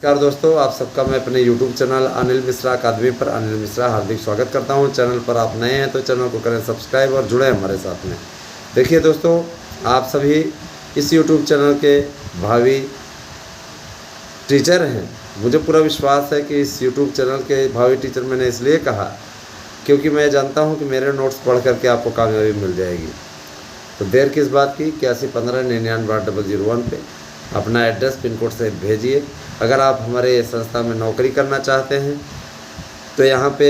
नमस्कार दोस्तों, आप सबका मैं अपने YouTube चैनल अनिल मिश्रा अकादमी पर अनिल मिश्रा हार्दिक स्वागत करता हूं। चैनल पर आप नए हैं तो चैनल को करें सब्सक्राइब और जुड़े हमारे साथ में। देखिए दोस्तों, आप सभी इस YouTube चैनल के भावी टीचर हैं। मुझे पूरा विश्वास है कि इस YouTube चैनल के भावी टीचर मैंने इसलिए कहा क्योंकि मैं जानता हूँ कि मेरे नोट्स पढ़ करके आपको कामयाबी मिल जाएगी। तो देर किस बात की, 8115998001 पे अपना एड्रेस पिन कोड से भेजिए। अगर आप हमारे संस्था में नौकरी करना चाहते हैं तो यहाँ पे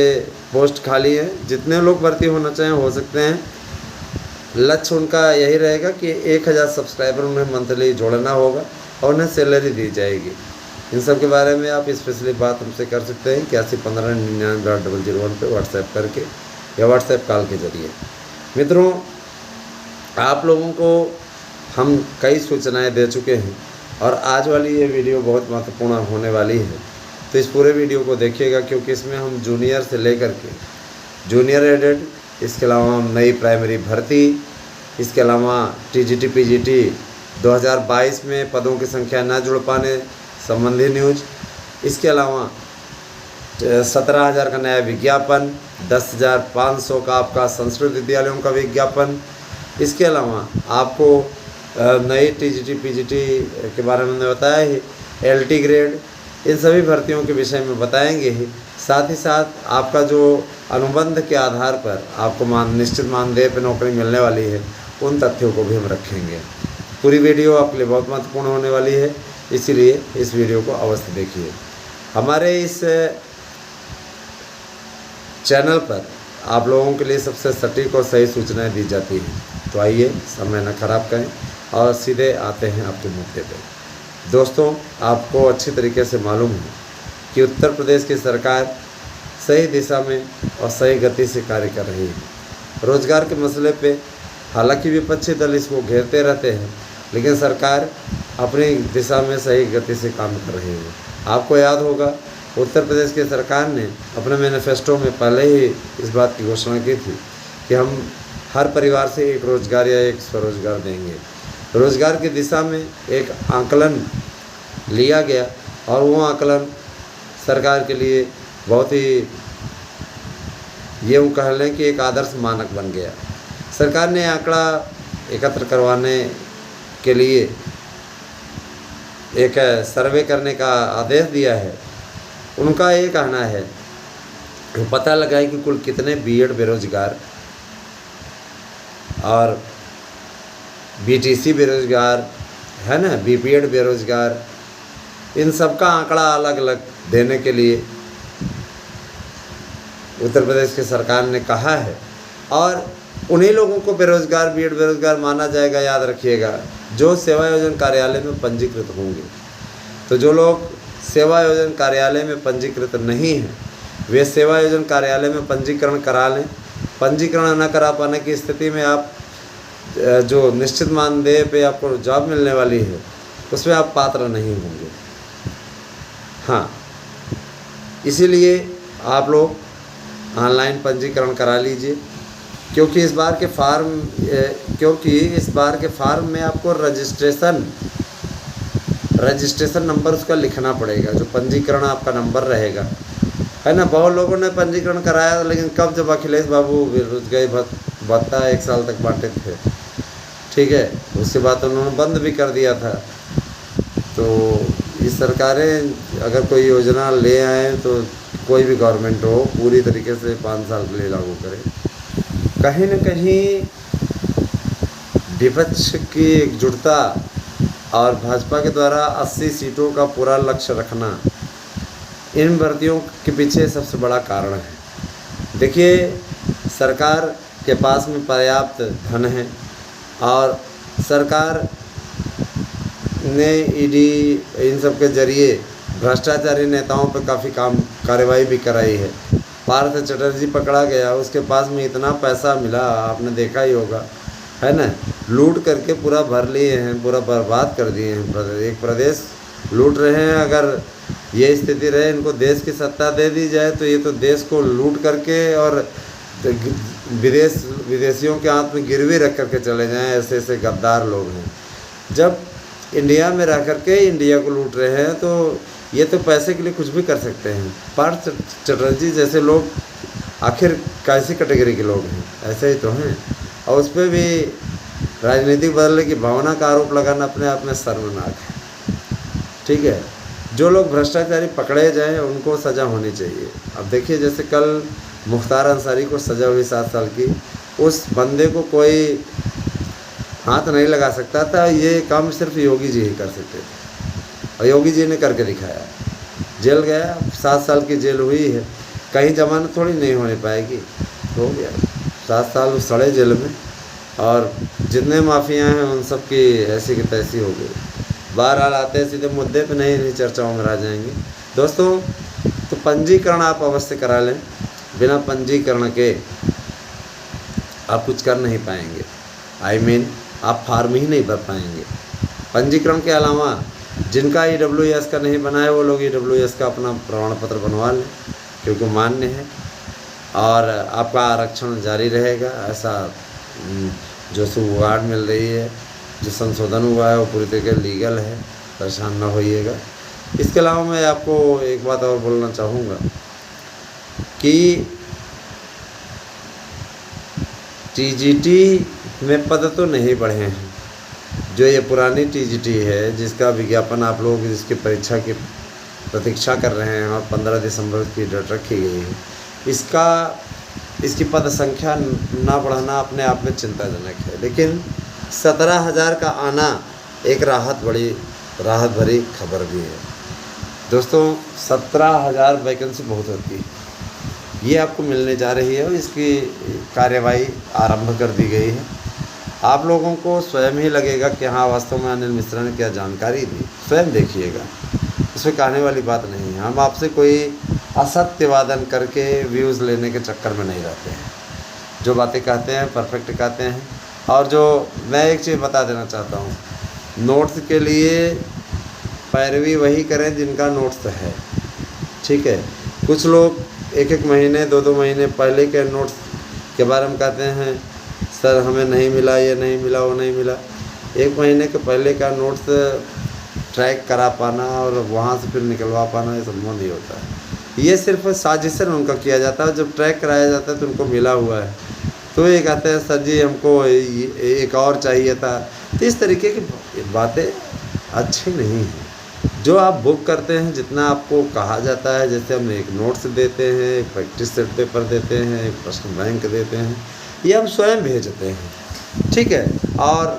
पोस्ट खाली है, जितने लोग भर्ती होना चाहें हो सकते हैं। लक्ष्य उनका यही रहेगा कि 1000 सब्सक्राइबर उन्हें मंथली जोड़ना होगा और उन्हें सैलरी दी जाएगी। इन सब के बारे में आप स्पेशली बात हमसे कर सकते हैं 8115998001 पे व्हाट्सएप करके या व्हाट्सएप कॉल के ज़रिए। मित्रों, आप लोगों को हम कई सूचनाएं दे चुके हैं और आज वाली ये वीडियो बहुत महत्वपूर्ण होने वाली है। तो इस पूरे वीडियो को देखिएगा क्योंकि इसमें हम जूनियर से लेकर के जूनियर एडेड, इसके अलावा हम नई प्राइमरी भर्ती, इसके अलावा टीजीटी पीजीटी 2022 में पदों की संख्या न जुड़ पाने संबंधी न्यूज, इसके अलावा 17,000 का नया विज्ञापन, 10,500 का आपका संस्कृत विद्यालयों का विज्ञापन, इसके अलावा आपको नई टीजीटी पीजीटी के बारे में हमने बताया ही, एलटी ग्रेड, इन सभी भर्तियों के विषय में बताएंगे ही। साथ ही साथ आपका जो अनुबंध के आधार पर आपको निश्चित मानदेय पर नौकरी मिलने वाली है, उन तथ्यों को भी हम रखेंगे। पूरी वीडियो आपके लिए बहुत महत्वपूर्ण होने वाली है, इसीलिए इस वीडियो को अवश्य देखिए। हमारे इस चैनल पर आप लोगों के लिए सबसे सटीक और सही सूचनाएं दी जाती हैं। तो आइए, समय न खराब करें और सीधे आते हैं आपके मुद्दे पे। दोस्तों, आपको अच्छी तरीके से मालूम है कि उत्तर प्रदेश की सरकार सही दिशा में और सही गति से कार्य कर रही है। रोजगार के मसले पे हालांकि विपक्षी दल इसको घेरते रहते हैं, लेकिन सरकार अपनी दिशा में सही गति से काम कर रही है। आपको याद होगा, उत्तर प्रदेश की सरकार ने अपने मैनिफेस्टो में पहले ही इस बात की घोषणा की थी कि हम हर परिवार से एक रोजगार या एक स्वरोजगार देंगे। रोजगार की दिशा में एक आकलन लिया गया और वो आकलन सरकार के लिए बहुत ही, ये कह लें कि एक आदर्श मानक बन गया। सरकार ने आंकड़ा एकत्र करवाने के लिए एक सर्वे करने का आदेश दिया है। उनका ये कहना है वो पता लगाए कि कुल कितने बीएड बेरोजगार और बीटीसी बेरोजगार है ना, बीपीएड बेरोजगार, इन सब का आंकड़ा अलग अलग देने के लिए उत्तर प्रदेश की सरकार ने कहा है। और उन्हीं लोगों को बेरोजगार, बीएड बेरोजगार माना जाएगा, याद रखिएगा, जो सेवा योजन कार्यालय में पंजीकृत होंगे। तो जो लोग सेवा योजन कार्यालय में पंजीकृत नहीं हैं, वे सेवा योजन कार्यालय में पंजीकरण करा लें। पंजीकरण न करा पाने की स्थिति में आप जो निश्चित मानदेय पे आपको जॉब मिलने वाली है, उसमें आप पात्र नहीं होंगे। हाँ, इसीलिए आप लोग ऑनलाइन पंजीकरण करा लीजिए, क्योंकि इस बार के फार्म में आपको रजिस्ट्रेशन नंबर उसका लिखना पड़ेगा, जो पंजीकरण आपका नंबर रहेगा, है ना। बहुत लोगों ने पंजीकरण कराया, लेकिन कब, जब अखिलेश बाबू बेरोजगारी भत्ता 1 साल तक बांटे थे, ठीक है, उसके बाद उन्होंने बंद भी कर दिया था। तो ये सरकारें अगर कोई योजना ले आए तो कोई भी गवर्नमेंट हो, पूरी तरीके से 5 साल के लिए लागू करे। कहीं न कहीं विपक्ष की एकजुटता और भाजपा के द्वारा 80 सीटों का पूरा लक्ष्य रखना इन भर्तियों के पीछे सबसे बड़ा कारण है। देखिए, सरकार के पास में पर्याप्त धन है और सरकार ने ईडी इन सब के जरिए भ्रष्टाचारी नेताओं पर काफ़ी कार्रवाई भी कराई है। पार्थ चटर्जी पकड़ा गया, उसके पास में इतना पैसा मिला, आपने देखा ही होगा, है ना। लूट करके पूरा भर लिए हैं, पूरा बर्बाद कर दिए हैं। एक प्रदेश लूट रहे हैं। अगर ये स्थिति रहे, इनको देश की सत्ता दे दी जाए तो ये तो देश को लूट करके और विदेशियों के हाथ में गिरवी रख करके चले जाएं। ऐसे ऐसे गद्दार लोग हैं। जब इंडिया में रह करके इंडिया को लूट रहे हैं तो ये तो पैसे के लिए कुछ भी कर सकते हैं। पार्थ चटर्जी जैसे लोग आखिर कैसी कैटेगरी के लोग हैं? ऐसे ही तो हैं। और उस पर भी राजनीतिक बदलने की भावना का आरोप लगाना अपने आप में शर्मनाक है। ठीक है, जो लोग भ्रष्टाचारी पकड़े जाएं उनको सज़ा होनी चाहिए। अब देखिए, जैसे कल मुख्तार अंसारी को सज़ा हुई 7 साल की, उस बंदे को कोई हाथ नहीं लगा सकता था। ये काम सिर्फ योगी जी ही कर सकते थे और योगी जी ने करके दिखाया। जेल गया, 7 साल की जेल हुई है, कहीं जमानत थोड़ी नहीं होने पाएगी। हो गया 7 साल उस सड़े जेल में, और जितने माफिया हैं उन सब की ऐसी की तैसी हो गई। बहरहाल आते हैं सीधे मुद्दे पे, नहीं चर्चाओं में रह जाएंगे दोस्तों। तो पंजीकरण आप अवश्य करा लें। बिना पंजीकरण के आप कुछ कर नहीं पाएंगे। आप फार्म ही नहीं भर पाएंगे। पंजीकरण के अलावा जिनका EWS का नहीं बना है वो लोग EWS का अपना प्रमाण पत्र बनवा लें, क्योंकि मान्य है और आपका आरक्षण जारी रहेगा। ऐसा जो सुगाड़ मिल रही है, जो संशोधन हुआ है वो पूरी तरीके लीगल है, परेशान ना होइएगा। इसके अलावा मैं आपको एक बात और बोलना चाहूँगा कि TGT में पद तो नहीं बढ़े हैं। जो ये पुरानी TGT है, जिसका विज्ञापन आप लोग जिसकी परीक्षा की प्रतीक्षा कर रहे हैं और 15 दिसंबर की डेट रखी गई है, इसकी पद संख्या ना बढ़ाना अपने आप में चिंताजनक है। लेकिन 17,000 का आना एक राहत भरी खबर भी है दोस्तों। 17,000 वैकेंसी बहुत होती है, ये आपको मिलने जा रही है और इसकी कार्यवाही आरंभ कर दी गई है। आप लोगों को स्वयं ही लगेगा कि हाँ, वास्तव में अनिल मिश्रा ने क्या जानकारी दी। स्वयं देखिएगा, इसमें कहने वाली बात नहीं है। हम आपसे कोई असत्य वादन करके व्यूज़ लेने के चक्कर में नहीं रहते हैं। जो बातें कहते हैं परफेक्ट कहते हैं। और जो मैं एक चीज़ बता देना चाहता हूँ, नोट्स के लिए पैरवी वही करें जिनका नोट्स है। ठीक है, कुछ लोग 1-1 महीने 2-2 महीने पहले के नोट्स के बारे में कहते हैं, सर हमें नहीं मिला, ये नहीं मिला, वो नहीं मिला। 1 महीने के पहले का नोट्स ट्रैक करा पाना और वहाँ से फिर निकलवा पाना ये संभव नहीं होता है। ये सिर्फ साजिशन उनका किया जाता है। जब ट्रैक कराया जाता है तो उनको मिला हुआ है, तो ये कहते हैं सर जी हमको एक और चाहिए था। तो इस तरीके की बातें अच्छी नहीं हैं। जो आप बुक करते हैं, जितना आपको कहा जाता है, जैसे हम एक नोट्स देते हैं, एक प्रैक्टिस सेट पेपर देते हैं, एक प्रश्न बैंक देते हैं, ये हम स्वयं भेजते हैं। ठीक है, और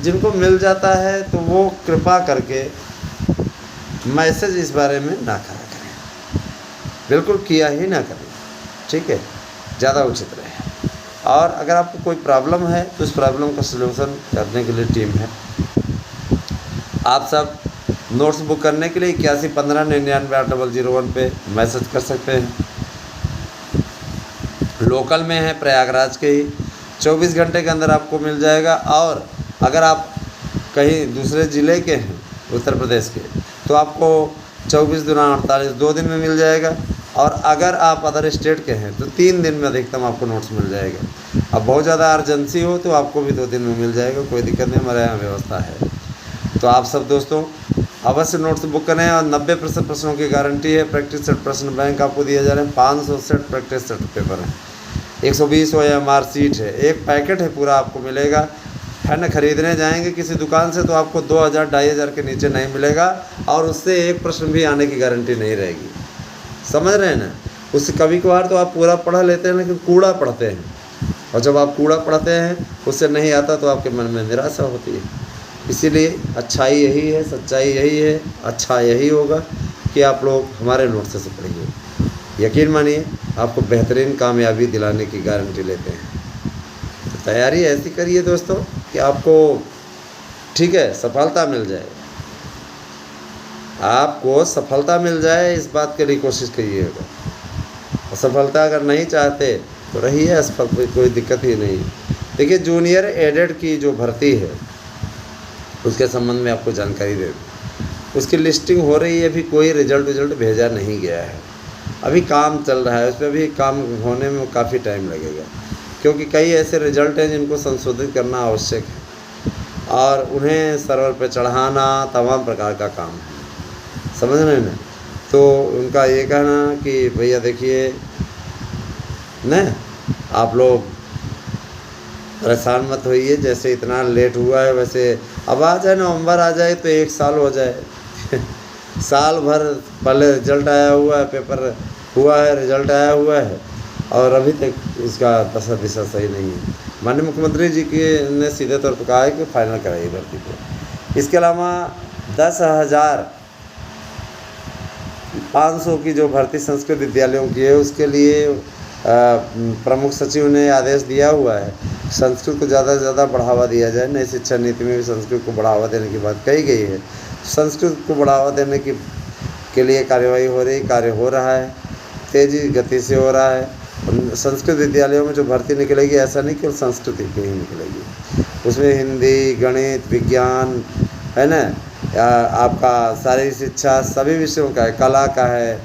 जिनको मिल जाता है तो वो कृपा करके मैसेज इस बारे में ना करा करें, बिल्कुल किया ही ना करें। ठीक है, ज़्यादा उचित रहे। और अगर आपको कोई प्रॉब्लम है तो उस प्रॉब्लम का सलूशन करने के लिए टीम है। आप सब नोट्स बुक करने के लिए 8115998001 पे मैसेज कर सकते हैं। लोकल में है, प्रयागराज के ही, 24 घंटे के अंदर आपको मिल जाएगा। और अगर आप कहीं दूसरे ज़िले के हैं, उत्तर प्रदेश के, तो आपको 24 × 48 2 दिन में मिल जाएगा। और अगर आप अदर स्टेट के हैं तो 3 दिन में अधिकतम आपको नोट्स मिल जाएगा। अब बहुत ज़्यादा अर्जेंसी हो तो आपको भी 2 दिन में मिल जाएगा, कोई दिक्कत नहीं, हमारे यहाँ व्यवस्था है। तो आप सब दोस्तों अवश्य नोट्स बुक करें। और 90% प्रश्नों की गारंटी है। प्रैक्टिस सेट प्रश्न बैंक आपको दिए जा रहे हैं। 500 सेट प्रैक्टिस सेट पेपर है, 120 OMR सीट है, एक पैकेट है पूरा आपको मिलेगा है ना। खरीदने जाएंगे किसी दुकान से तो आपको 2000-2500 के नीचे नहीं मिलेगा, और उससे एक प्रश्न भी आने की गारंटी नहीं रहेगी। समझ रहे हैं ना। उससे कभी कभार तो आप पूरा पढ़ा लेते हैं, लेकिन कूड़ा पढ़ते हैं, और जब आप कूड़ा पढ़ते हैं उससे नहीं आता तो आपके मन में निराशा होती है। इसीलिए अच्छाई यही है, सच्चाई यही है, अच्छा यही होगा कि आप लोग हमारे नोट्स से पढ़िए। यकीन मानिए आपको बेहतरीन कामयाबी दिलाने की गारंटी लेते हैं। तो तैयारी ऐसी करिए दोस्तों कि आपको ठीक है सफलता मिल जाए। आपको सफलता मिल जाए इस बात के लिए कोशिश करिएगा। और सफलता अगर नहीं चाहते तो रहिए असफल, कोई दिक्कत ही नहीं। देखिए, जूनियर एडेड की जो भर्ती है उसके संबंध में आपको जानकारी दे दूँ। उसकी लिस्टिंग हो रही है, अभी कोई रिजल्ट भेजा नहीं गया है, अभी काम चल रहा है उस पर। अभी काम होने में काफ़ी टाइम लगेगा, क्योंकि कई ऐसे रिजल्ट हैं जिनको संशोधित करना आवश्यक है और उन्हें सर्वर पर चढ़ाना तमाम प्रकार का काम है। समझ रहे हैं ना। तो उनका ये कहना कि भैया देखिए न, आप लोग परेशान मत होइए, जैसे इतना लेट हुआ है वैसे अब आ जाए, नवंबर आ जाए तो 1 साल हो जाए साल भर पहले रिजल्ट आया हुआ है, पेपर हुआ है, रिजल्ट आया हुआ है और अभी तक इसका दशा दिशा सही नहीं है। माननीय मुख्यमंत्री जी के ने सीधे तौर पर कहा है कि फाइनल कराइए भर्ती को। इसके अलावा 10,500 की जो भर्ती संस्कृत विद्यालयों की है उसके लिए प्रमुख सचिव ने आदेश दिया हुआ है, संस्कृत को ज़्यादा से ज़्यादा बढ़ावा दिया जाए। नई शिक्षा नीति में भी संस्कृत को बढ़ावा देने की बात कही गई है। संस्कृत को बढ़ावा देने के लिए कार्यवाही हो रही, कार्य हो रहा है, तेज़ी गति से हो रहा है। संस्कृत विद्यालयों में जो भर्ती निकलेगी ऐसा नहीं केवल संस्कृत की ही निकलेगी, उसमें हिंदी, गणित, विज्ञान है ना, आपका शारीरिक शिक्षा सभी विषयों का है, कला का है,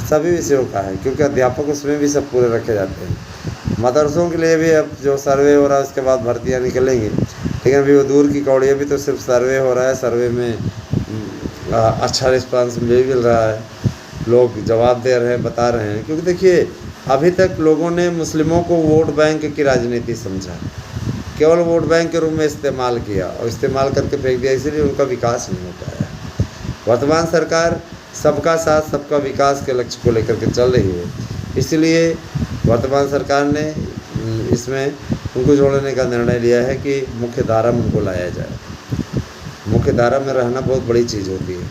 सभी विषयों का है, क्योंकि अध्यापक उसमें भी सब पूरे रखे जाते हैं। मदरसों के लिए भी अब जो सर्वे हो रहा है उसके बाद भर्तियाँ निकलेंगी, लेकिन अभी वो दूर की कौड़ी, अभी तो सिर्फ सर्वे हो रहा है। सर्वे में अच्छा रिस्पांस मिल रहा है, लोग जवाब दे रहे हैं, बता रहे हैं। क्योंकि देखिए अभी तक लोगों ने मुस्लिमों को वोट बैंक की राजनीति समझा, केवल वोट बैंक के रूप में इस्तेमाल किया और इस्तेमाल करके फेंक दिया, इसीलिए उनका विकास नहीं हो पाया। वर्तमान सरकार सबका साथ सबका विकास के लक्ष्य को लेकर के चल रही है, इसलिए वर्तमान सरकार ने इसमें उनको जोड़ने का निर्णय लिया है कि मुख्य धारा में उनको लाया जाए। मुख्य धारा में रहना बहुत बड़ी चीज़ होती है।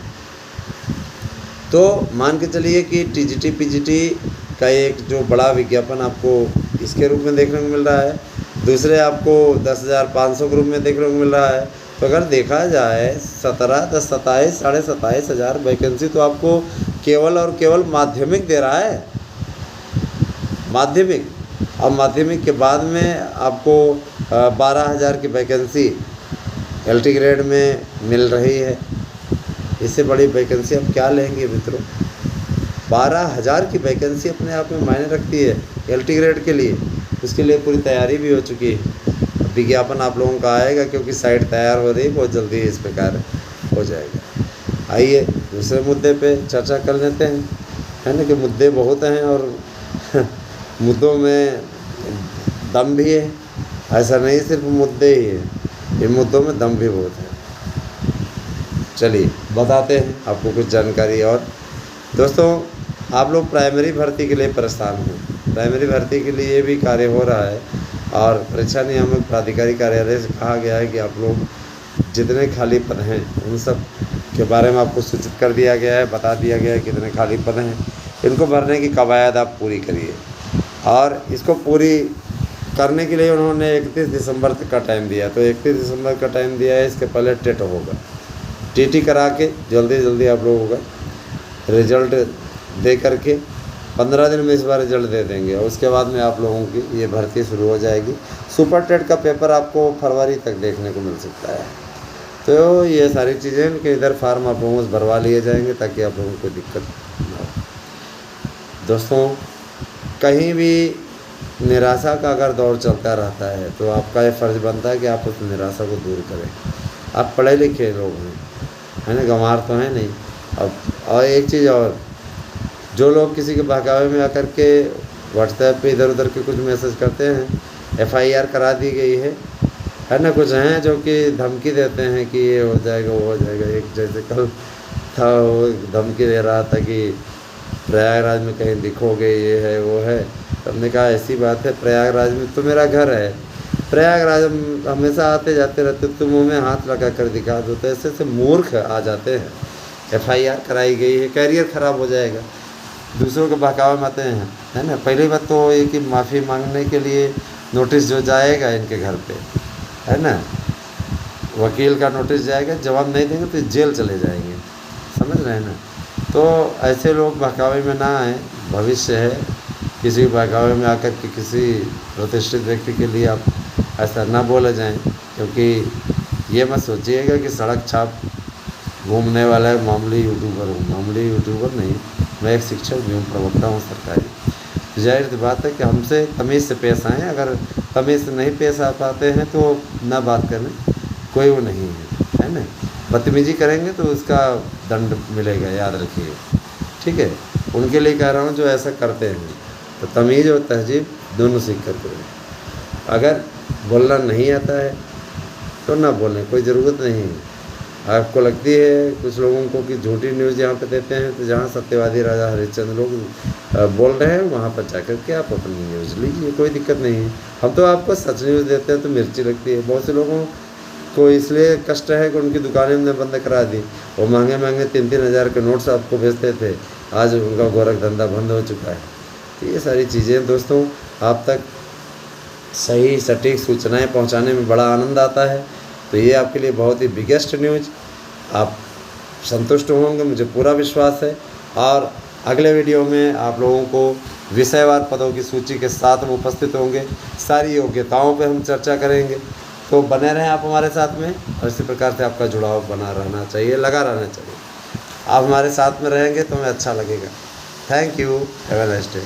तो मान के चलिए कि टीजीटी पीजीटी का एक जो बड़ा विज्ञापन आपको इसके रूप में देखने को मिल रहा है, दूसरे आपको 10,500 के रूप में देखने को मिल रहा है। तो अगर देखा जाए 17, 10, 27, 27,500 वैकेंसी तो आपको केवल और केवल माध्यमिक दे रहा है, माध्यमिक। और माध्यमिक के बाद में आपको 12,000 की वैकेंसी LT ग्रेड में मिल रही है। इससे बड़ी वैकेंसी आप क्या लेंगे मित्रों? 12,000 की वैकेंसी अपने आप में मायने रखती है LT ग्रेड के लिए। उसके लिए पूरी तैयारी भी हो चुकी है। विज्ञापन आप लोगों का आएगा, क्योंकि साइट तैयार हो रही है, बहुत जल्दी इस प्रकार हो जाएगा। आइए दूसरे मुद्दे पे चर्चा कर लेते हैं, है ना, कि मुद्दे बहुत हैं और मुद्दों में दम भी है। ऐसा नहीं सिर्फ मुद्दे ही है, इन मुद्दों में दम भी बहुत है। चलिए बताते हैं आपको कुछ जानकारी। और दोस्तों, आप लोग प्राइमरी भर्ती के लिए परेशान हो, प्राइमरी भर्ती के लिए भी कार्य हो रहा है और परीक्षा नियामक प्राधिकारी कार्यालय से कहा गया है कि आप लोग जितने खाली पद हैं उन सब के बारे में आपको सूचित कर दिया गया है, बता दिया गया है कितने खाली पद हैं। इनको भरने की कवायद आप पूरी करिए और इसको पूरी करने के लिए उन्होंने 31 दिसंबर तक का टाइम दिया। तो 31 दिसंबर का टाइम दिया है, इसके पहले टेट होगा। TT करा के जल्दी आप लोगों का रिजल्ट दे करके 15 दिन में इस बार रिजल्ट दे देंगे और उसके बाद में आप लोगों की ये भर्ती शुरू हो जाएगी। सुपर टेट का पेपर आपको फरवरी तक देखने को मिल सकता है। तो ये सारी चीज़ें कि इधर फार्म आप लोगों से भरवा लिए जाएंगे ताकि आप लोगों को दिक्कत ना हो। दोस्तों, कहीं भी निराशा का अगर दौर चलता रहता है तो आपका ये फ़र्ज़ बनता है कि आप उस निराशा को दूर करें। आप पढ़े लिखे लोग हैं, है ना, गंवार तो हैं नहीं। अब और एक चीज़ और, जो लोग किसी के बहकावे में आकर के व्हाट्सएप पे इधर उधर के कुछ मैसेज करते हैं, FIR करा दी गई है ना। कुछ हैं जो कि धमकी देते हैं कि ये हो जाएगा वो हो जाएगा। एक जैसे कल था, वो धमकी दे रहा था कि प्रयागराज में कहीं दिखोगे, ये है वो है। तो हमने कहा ऐसी बात है, प्रयागराज में तो मेरा घर है, प्रयागराज हम हमेशा आते जाते रहते, तो मुँह में हाथ लगा कर दिखा दो। तो ऐसे ऐसे मूर्ख आ जाते हैं। FIR कराई गई है, कैरियर ख़राब हो जाएगा, दूसरों के बहकावे में आते हैं, है ना। पहली बात तो ये कि माफ़ी मांगने के लिए नोटिस जो जाएगा इनके घर पे, है ना, वकील का नोटिस जाएगा, जवाब नहीं देंगे तो जेल चले जाएंगे, समझ रहे हैं ना। तो ऐसे लोग बहकावे में ना आए। भविष्य है, किसी बहकावे में आकर के किसी प्रतिष्ठित व्यक्ति के लिए आप ऐसा ना बोले जाएं, क्योंकि ये मत सोचिएगा कि सड़क छाप घूमने वाला है मामूली यूट्यूबर हूँ। मामूली यूट्यूबर नहीं, मैं एक शिक्षक भी हूँ, प्रवक्ता हूँ सरकारी। जाहिर सी बात है कि हमसे तमीज़ से पेश आएँ। अगर तमीज़ से नहीं पेश आ पाते हैं तो ना बात करें, कोई वो नहीं है ना। बदतमीजी करेंगे तो उसका दंड मिलेगा, याद रखिए। ठीक है, उनके लिए कह रहा हूँ जो ऐसा करते हैं। तो तमीज़ और तहज़ीब दोनों सीख कर करें। अगर बोलना नहीं आता है तो ना बोलें, कोई ज़रूरत नहीं है। आपको लगती है कुछ लोगों को कि झूठी न्यूज़ यहाँ पे देते हैं, तो जहाँ सत्यवादी राजा हरिश्चंद्र लोग बोल रहे हैं वहाँ पर जाकर के आप अपनी न्यूज़ लीजिए, कोई दिक्कत नहीं है। हम तो आपको सच न्यूज़ देते हैं तो मिर्ची लगती है। बहुत से लोगों को इसलिए कष्ट है कि उनकी दुकानें हमने बंद करा दी। वो महंगे महंगे 3-3 हज़ार के नोट्स आपको भेजते थे, आज उनका गोरख धंधा बंद हो चुका है। तो ये सारी चीज़ें दोस्तों आप तक सही सटीक सूचनाएं पहुंचाने में बड़ा आनंद आता है। तो ये आपके लिए बहुत ही बिगेस्ट न्यूज़, आप संतुष्ट होंगे, मुझे पूरा विश्वास है। और अगले वीडियो में आप लोगों को विषयवार पदों की सूची के साथ हम उपस्थित होंगे, सारी योग्यताओं पे हम चर्चा करेंगे। तो बने रहें आप हमारे साथ में, और इसी प्रकार से आपका जुड़ाव बना रहना चाहिए, लगा रहना चाहिए। आप हमारे साथ में रहेंगे तो हमें अच्छा लगेगा। Thank you, have a nice day.